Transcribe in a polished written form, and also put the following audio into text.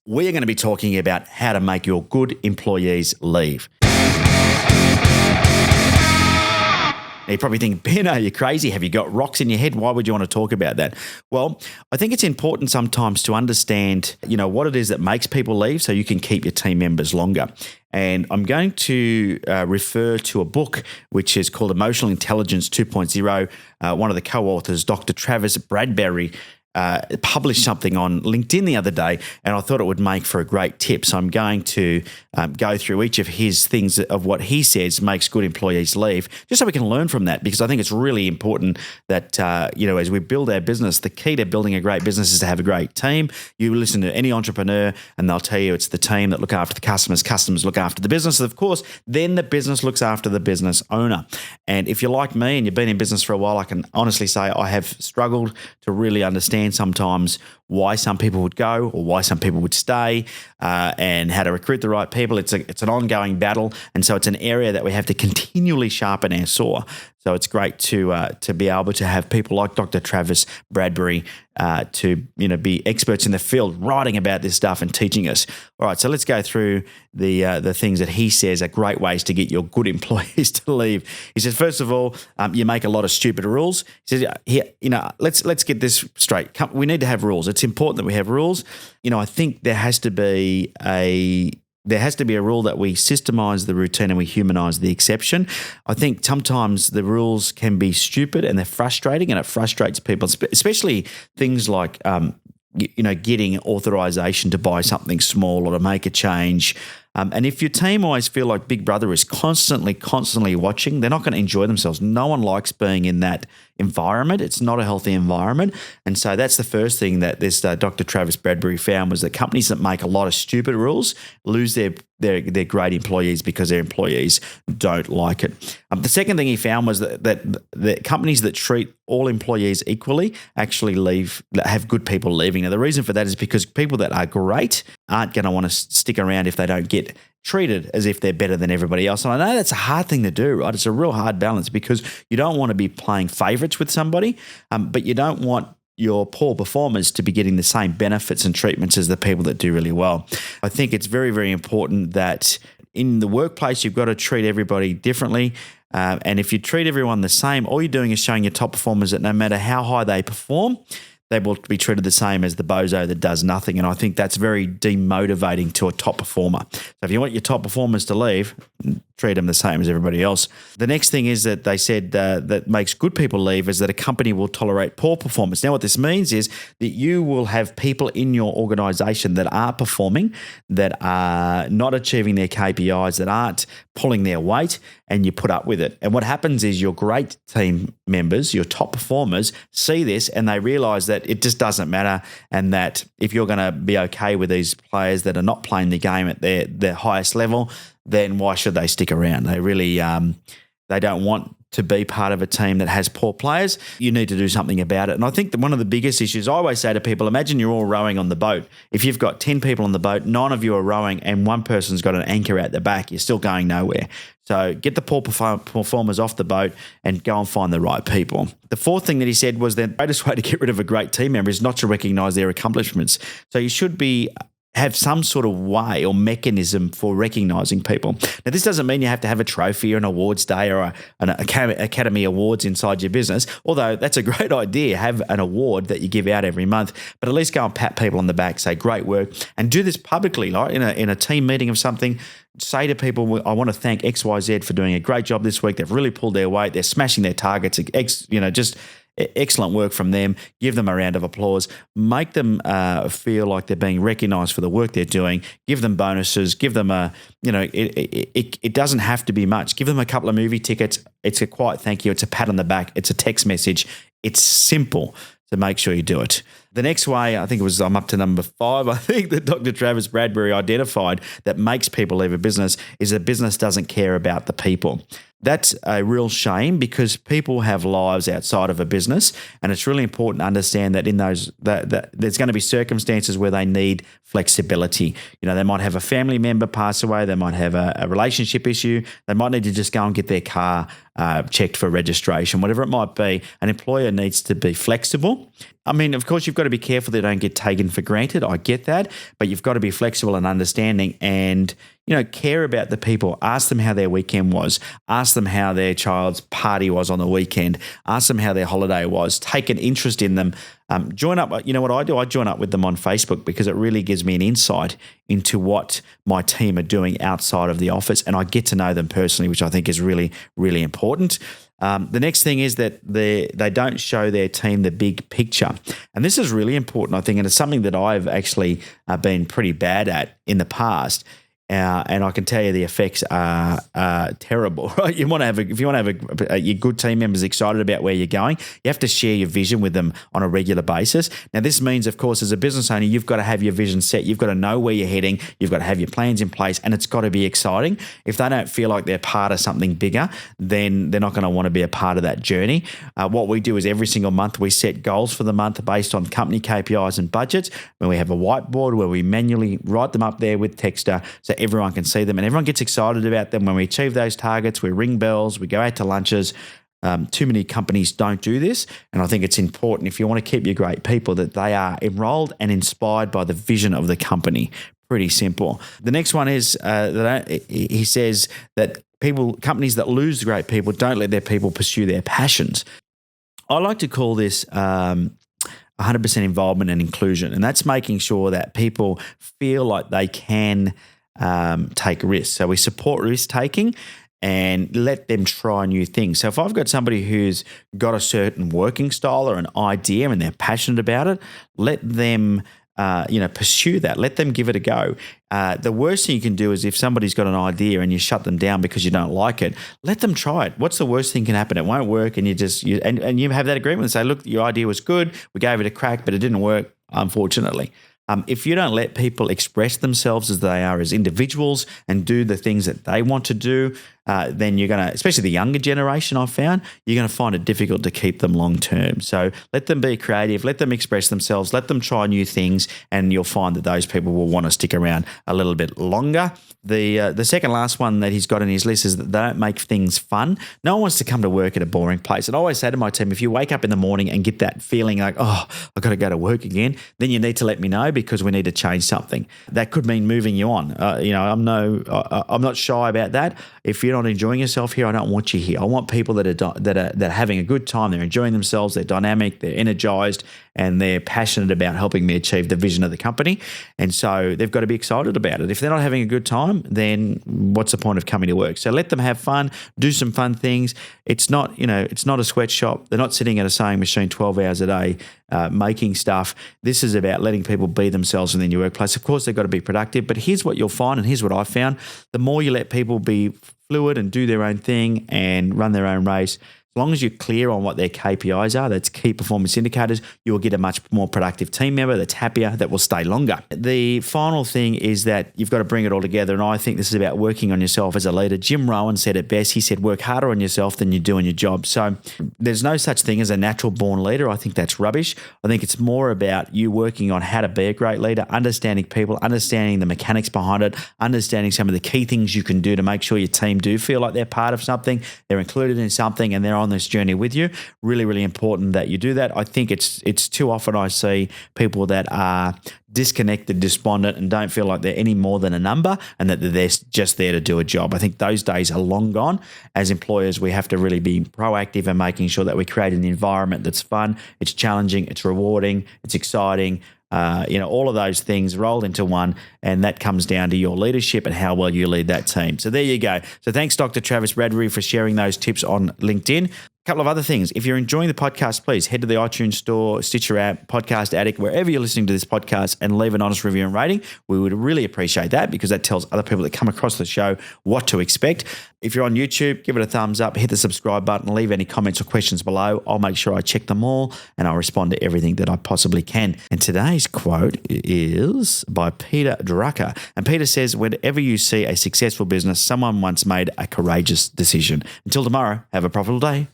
we are going to be talking about how to make your good employees leave. Now you probably think, Ben, are you crazy? Have you got rocks in your head? Why would you want to talk about that? Well, I think it's important sometimes to understand, what it is that makes people leave so you can keep your team members longer. And I'm going to refer to a book which is called Emotional Intelligence 2.0. One of the co-authors, Dr. Travis Bradberry, published something on LinkedIn the other day, and I thought it would make for a great tip. So I'm going to go through each of his things of what he says makes good employees leave, just so we can learn from that, because I think it's really important that, as we build our business, the key to building a great business is to have a great team. You listen to any entrepreneur and they'll tell you it's the team that look after the customers look after the business. Of course, then the business looks after the business owner. And if you're like me and you've been in business for a while, I can honestly say I have struggled to really understand sometimes why some people would go or why some people would stay, and how to recruit the right people. It's an ongoing battle, and so it's an area that we have to continually sharpen our saw. So it's great to be able to have people like Dr. Travis Bradberry to be experts in the field, writing about this stuff and teaching us. All right, so let's go through the things that he says are great ways to get your good employees to leave. He says, first of all, you make a lot of stupid rules. He says, let's get this straight. We need to have rules. It's important that we have rules. I think there has to be a rule that we systemize the routine and we humanize the exception. I think sometimes the rules can be stupid and they're frustrating, and it frustrates people, especially things like getting authorization to buy something small or to make a change. And if your team always feel like Big Brother is constantly watching, they're not going to enjoy themselves. No one likes being in that environment. It's not a healthy environment. And so that's the first thing that this Dr. Travis Bradberry found, was that companies that make a lot of stupid rules lose their great employees because their employees don't like it. The second thing he found was that the companies that treat all employees equally actually have good people leaving. Now, the reason for that is because people that are great aren't going to want to stick around if they don't get treated as if they're better than everybody else. And I know that's a hard thing to do, right? It's a real hard balance, because you don't want to be playing favorites with somebody, but you don't want your poor performers to be getting the same benefits and treatments as the people that do really well. I think it's very, very important that in the workplace, you've got to treat everybody differently. And if you treat everyone the same, all you're doing is showing your top performers that no matter how high they perform, they will be treated the same as the bozo that does nothing. And I think that's very demotivating to a top performer. So if you want your top performers to leave, treat them the same as everybody else. The next thing is that they said that makes good people leave is that a company will tolerate poor performance. Now, what this means is that you will have people in your organization that are performing, that are not achieving their KPIs, that aren't pulling their weight, and you put up with it. And what happens is your great team members, your top performers, see this and they realize that it just doesn't matter, and that if you're going to be okay with these players that are not playing the game at their highest level, then why should they stick around? They really they don't want to be part of a team that has poor players. You need to do something about it. And I think that one of the biggest issues, I always say to people, imagine you're all rowing on the boat. If you've got 10 people on the boat, 9 of you are rowing and one person's got an anchor out the back, you're still going nowhere. So get the poor performers off the boat and go and find the right people. The fourth thing that he said was the greatest way to get rid of a great team member is not to recognize their accomplishments. So you should have some sort of way or mechanism for recognizing people. Now, this doesn't mean you have to have a trophy or an awards day or an Academy Awards inside your business, although that's a great idea. Have an award that you give out every month, but at least go and pat people on the back, say, great work, and do this publicly, like in a team meeting of something. Say to people, I want to thank XYZ for doing a great job this week. They've really pulled their weight. They're smashing their targets. Just excellent work from them. Give them a round of applause. Make them feel like they're being recognised for the work they're doing. Give them bonuses. Give them it doesn't have to be much. Give them a couple of movie tickets. It's a quiet thank you. It's a pat on the back. It's a text message. It's simple. So make sure you do it. The next way, I'm up to number 5, I think that Dr. Travis Bradberry identified that makes people leave a business is that business doesn't care about the people. That's a real shame, because people have lives outside of a business, and it's really important to understand that in those that there's going to be circumstances where they need flexibility. They might have a family member pass away, they might have a relationship issue, they might need to just go and get their car checked for registration, whatever it might be. An employer needs to be flexible. I mean, of course, you've got to be careful they don't get taken for granted. I get that, but you've got to be flexible and understanding and, care about the people. Ask them how their weekend was. Ask them how their child's party was on the weekend. Ask them how their holiday was. Take an interest in them. Join up. You know what I do? I join up with them on Facebook because it really gives me an insight into what my team are doing outside of the office, and I get to know them personally, which I think is really, really important. The next thing is that they don't show their team the big picture. And this is really important, I think, and it's something that I've actually been pretty bad at in the past. And I can tell you the effects are terrible. Right? If you want to have your good team members excited about where you're going, you have to share your vision with them on a regular basis. Now, this means, of course, as a business owner, you've got to have your vision set. You've got to know where you're heading. You've got to have your plans in place, and it's got to be exciting. If they don't feel like they're part of something bigger, then they're not going to want to be a part of that journey. What we do is every single month we set goals for the month based on company KPIs and budgets. When we have a whiteboard where we manually write them up there with Texter, so everyone can see them and everyone gets excited about them. When we achieve those targets, we ring bells, we go out to lunches. Too many companies don't do this, and I think it's important if you want to keep your great people that they are enrolled and inspired by the vision of the company. Pretty simple. The next one is he says that companies that lose great people don't let their people pursue their passions. I like to call this 100% involvement and inclusion, and that's making sure that people feel like they can take risks. So we support risk taking and let them try new things. So if I've got somebody who's got a certain working style or an idea and they're passionate about it, let them pursue that. Let them give it a go. The worst thing you can do is if somebody's got an idea and you shut them down because you don't like it, let them try it. What's the worst thing can happen? It won't work, and you have that agreement and say, look, your idea was good. We gave it a crack, but it didn't work, unfortunately. If you don't let people express themselves as they are as individuals and do the things that they want to do, then you're going to, especially the younger generation I've found, you're going to find it difficult to keep them long term. So let them be creative, let them express themselves, let them try new things, and you'll find that those people will want to stick around a little bit longer. The second last one that he's got in his list is that they don't make things fun. No one wants to come to work at a boring place. And I always say to my team, if you wake up in the morning and get that feeling like, oh, I've got to go to work again, then you need to let me know because we need to change something. That could mean moving you on. I'm not shy about that. If you're not enjoying yourself here, I don't want you here. I want people that are having a good time. They're enjoying themselves. They're dynamic. They're energized, and they're passionate about helping me achieve the vision of the company. And so they've got to be excited about it. If they're not having a good time, then what's the point of coming to work? So let them have fun. Do some fun things. It's not a sweatshop. They're not sitting at a sewing machine 12 hours a day making stuff. This is about letting people be themselves within your workplace. Of course, they've got to be productive, but here's what you'll find, and here's what I found. The more you let people be fluid and do their own thing and run their own race, as long as you're clear on what their KPIs are, that's key performance indicators, you will get a much more productive team member that's happier, that will stay longer. The final thing is that you've got to bring it all together, and I think this is about working on yourself as a leader. Jim Rohn said it best. He said, work harder on yourself than you do on your job. So there's no such thing as a natural born leader. I think that's rubbish. I think it's more about you working on how to be a great leader, understanding people, understanding the mechanics behind it, understanding some of the key things you can do to make sure your team do feel like they're part of something, they're included in something, and they're on this journey with you. Really, really important that you do that. I think it's too often I see people that are disconnected, despondent, and don't feel like they're any more than a number and that they're just there to do a job. I think those days are long gone. As employers, we have to really be proactive in making sure that we create an environment that's fun, it's challenging, it's rewarding, it's exciting. All of those things rolled into one, and that comes down to your leadership and how well you lead that team. So there you go. So thanks, Dr. Travis Bradbury, for sharing those tips on LinkedIn. A couple of other things. If you're enjoying the podcast, please head to the iTunes Store, Stitcher app, Podcast Addict, wherever you're listening to this podcast, and leave an honest review and rating. We would really appreciate that because that tells other people that come across the show what to expect. If you're on YouTube, give it a thumbs up, hit the subscribe button, leave any comments or questions below. I'll make sure I check them all and I'll respond to everything that I possibly can. And today's quote is by Peter Drucker. And Peter says, whenever you see a successful business, someone once made a courageous decision. Until tomorrow, have a profitable day.